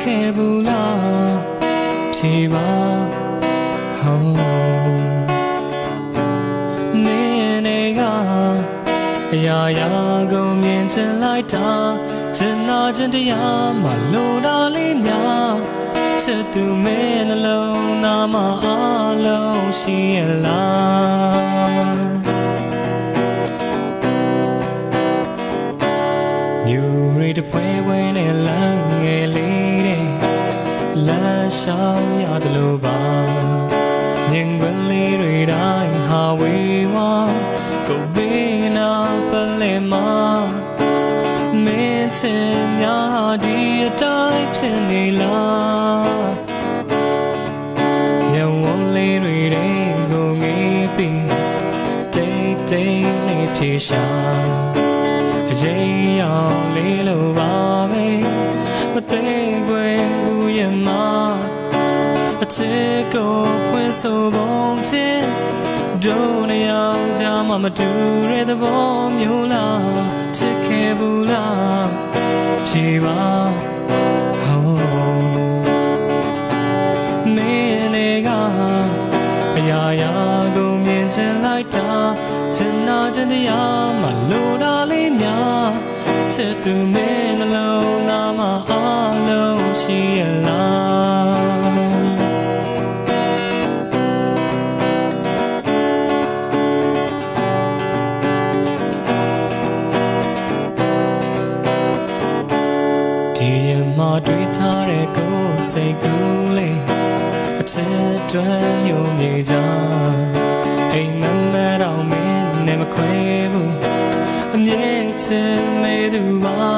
ခဲ့ဘူးလားဖြေပါဟောမင်းနဲ့ကအရာရာကုန်မြင်ချင်လိုက်တာချင်နာခြင်းတရားမှလိုတာလေးများချစ်သူမင်းနှလုံးသားမှာအလုံးရှိရလားမြူရီတပွဲပွဲနဲ့လမ်းငယ်လေးတဲ့လမ်းရှောင်ရတယ်လို့ပါမြင်ကွင်းလေးတွေတိုင်းဟာဝေးဝါကိုဘေးနာပလဲမှာမင်းချင်များဒီအတိုင်းဖြစ်နေလားညဝန်းလေးတွေကိုငေးပြီးတိတ်တိတ်လေးဖြေရှာအရေးရောက်လေးလိုပါပဲမသိခွဲဘူးရမအချစ်ကိုဖွင့်ဆိုပုံချင်းဒုနေအောင်ကြမှာမတူတဲ့သဘောမျိုးလားချစ်ခဲ့ဘူးလားဖြေပါဟောမင်းနဲ့ကအရာရာကိုမြင်ချင်လိုက်တာချင်နာခြင်းတရားမှလိုတာလေးများချစ်သူမင်းနှလုံးသားမှာအလုံးရှိရလားဒီရမတွေ့ထားတဲ့ကိုယ်စိတ်ကူးလေးအချစ်တွန်းယုံမြေကြအိမ်မမတော်မင်းနဲ့မခွဲဘူးအမြဲချင်မေသူပါ